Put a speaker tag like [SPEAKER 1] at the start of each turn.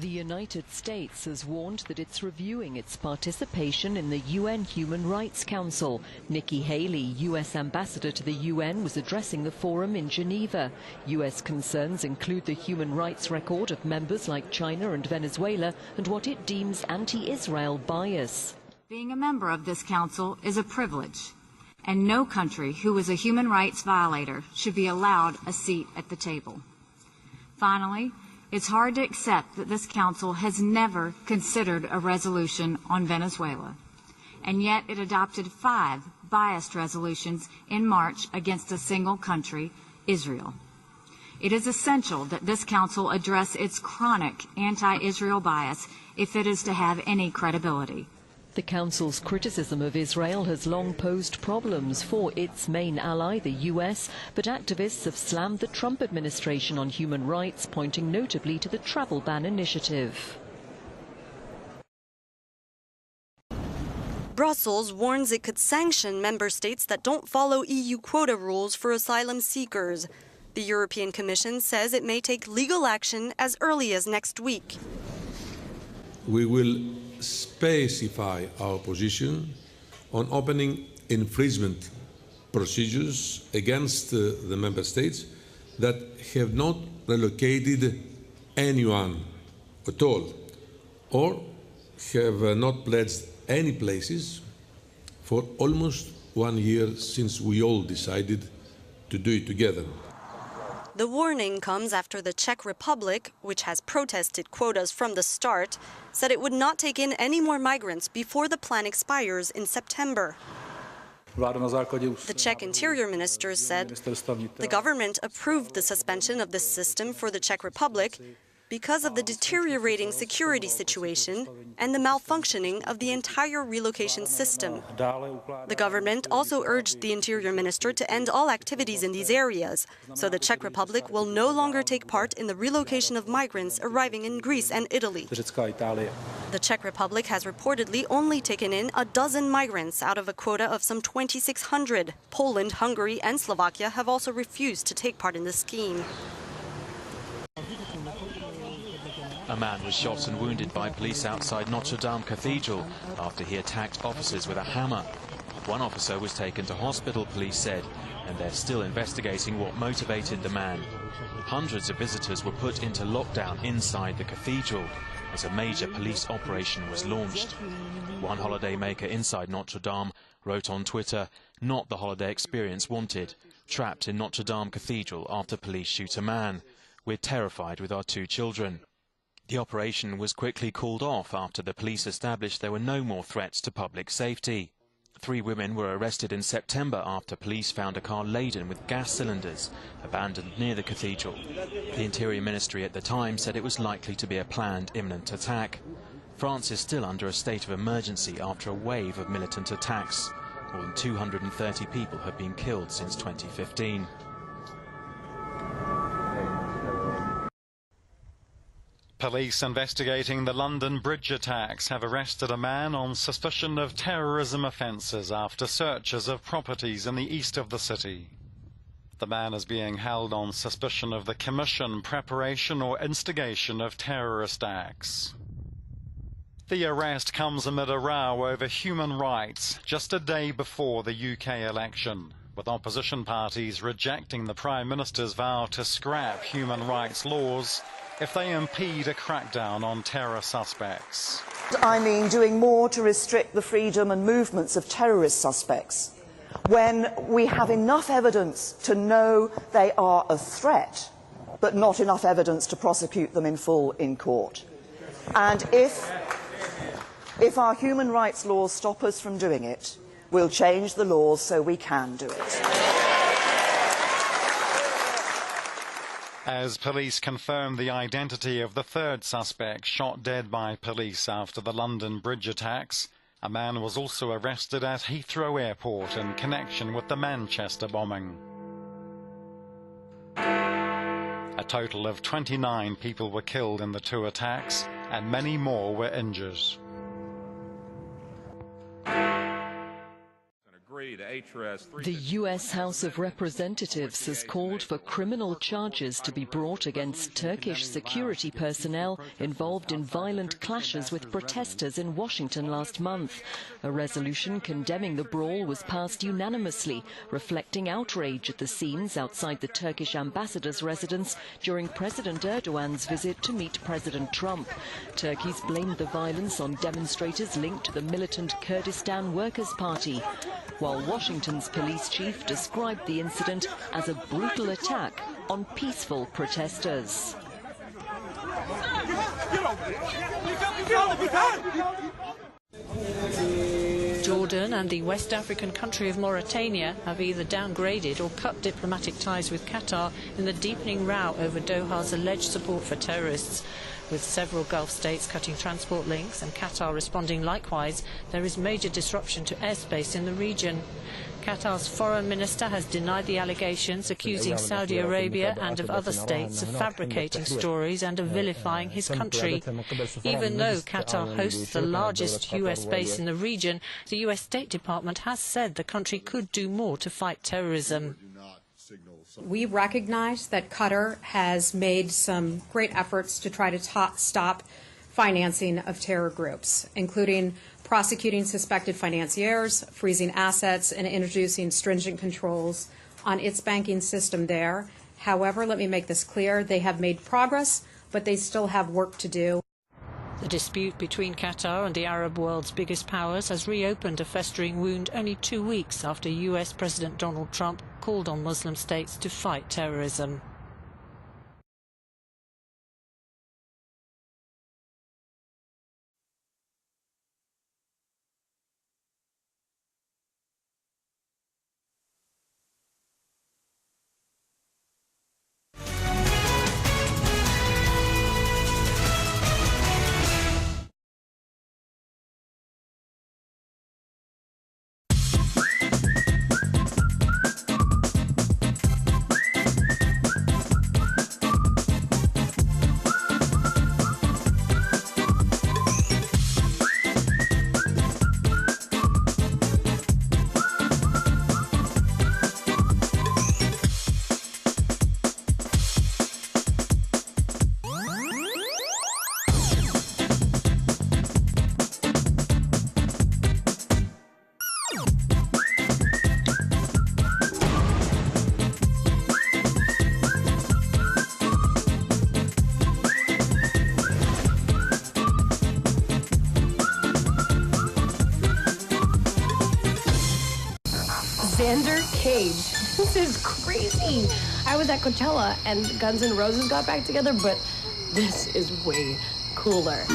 [SPEAKER 1] The United States has warned that it's reviewing its participation in the UN Human Rights Council. Nikki Haley, U.S. ambassador to the UN, was addressing the forum in Geneva. U.S. concerns include the human rights record of members like China and Venezuela and what it deems anti-Israel bias.
[SPEAKER 2] Being a member of this council is a privilege, and no country who is a human rights violator should be allowed a seat at the table. Finally, it's hard to accept that this council has never considered a resolution on Venezuela, and yet it adopted 5 biased resolutions in March against a single country, Israel. It is essential that this council address its chronic anti-Israel bias if it is to have any credibility.
[SPEAKER 1] The Council's criticism of Israel has long posed problems for its main ally, the US, but activists have slammed the Trump administration on human rights, pointing notably to the travel ban initiative.
[SPEAKER 3] Brussels warns it could sanction member states that don't follow EU quota rules for asylum seekers. The European Commission says it may take legal action as early as next week.
[SPEAKER 4] We will specify our position on opening infringement procedures against the member states that have not relocated anyone at all or have not pledged any places for almost 1 year since we all decided to do it together.
[SPEAKER 3] The warning comes after the Czech Republic, which has protested quotas from the start, said it would not take in any more migrants before the plan expires in September. The Czech Interior Minister said the government approved the suspension of this system for the Czech Republic because of the deteriorating security situation and the malfunctioning of the entire relocation system. The government also urged the Interior Minister to end all activities in these areas, so the Czech Republic will no longer take part in the relocation of migrants arriving in Greece and Italy. The Czech Republic has reportedly only taken in a dozen migrants out of a quota of some 2,600. Poland, Hungary and Slovakia have also refused to take part in the scheme.
[SPEAKER 5] A man was shot and wounded by police outside Notre Dame Cathedral after he attacked officers with a hammer. One officer was taken to hospital, police said, and they're still investigating what motivated the man. Hundreds of visitors were put into lockdown inside the cathedral as a major police operation was launched. One holidaymaker inside Notre Dame wrote on Twitter, "Not the holiday experience wanted. Trapped in Notre Dame Cathedral after police shoot a man. We're terrified with our 2 children." The operation was quickly called off after the police established there were no more threats to public safety. 3 women were arrested in September after police found a car laden with gas cylinders abandoned near the cathedral. The Interior Ministry at the time said it was likely to be a planned imminent attack. France is still under a state of emergency after a wave of militant attacks. More than 230 people have been killed since 2015.
[SPEAKER 6] Police investigating the London bridge attacks have arrested a man on suspicion of terrorism offences after searches of properties in the east of the city. The man is being held on suspicion of the commission, preparation or instigation of terrorist acts. The arrest comes amid a row over human rights just a day before the UK election, with opposition parties rejecting the Prime Minister's vow to scrap human rights laws if they impede a crackdown on terror suspects.
[SPEAKER 7] I mean doing more to restrict the freedom and movements of terrorist suspects when we have enough evidence to know they are a threat, but not enough evidence to prosecute them in full in court. And if our human rights laws stop us from doing it, we'll change the laws so we can do it.
[SPEAKER 6] As police confirm the identity of the 3rd suspect shot dead by police after the London bridge attacks, a man was also arrested at Heathrow Airport in connection with the Manchester bombing. A total of 29 people were killed in the 2 attacks and many more were injured.
[SPEAKER 1] The U.S. House of Representatives has called for criminal charges to be brought against Turkish security personnel involved in violent clashes with protesters in Washington last month. A resolution condemning the brawl was passed unanimously, reflecting outrage at the scenes outside the Turkish ambassador's residence during President Erdogan's visit to meet President Trump. Turkey's blamed the violence on demonstrators linked to the militant Kurdistan Workers' Party, while Washington's police chief described the incident as a brutal attack on peaceful protesters.
[SPEAKER 8] Jordan and the West African country of Mauritania have either downgraded or cut diplomatic ties with Qatar in the deepening row over Doha's alleged support for terrorists. With several Gulf states cutting transport links and Qatar responding likewise, there is major disruption to airspace in the region. Qatar's foreign minister has denied the allegations, accusing Saudi Arabia and of other states of fabricating stories and of vilifying his country. Even though Qatar hosts the largest U.S. base in the region, the U.S. State Department has said the country could do more to fight terrorism.
[SPEAKER 9] We recognize that Qatar has made some great efforts to try to stop financing of terror groups, including prosecuting suspected financiers, freezing assets, and introducing stringent controls on its banking system there. However, let me make this clear, they have made progress, but they still have work to do.
[SPEAKER 8] The dispute between Qatar and the Arab world's biggest powers has reopened a festering wound only 2 weeks after U.S. President Donald Trump called on Muslim states to fight terrorism.
[SPEAKER 10] This is crazy. I was at Coachella and Guns N' Roses got back together, but this is way cooler.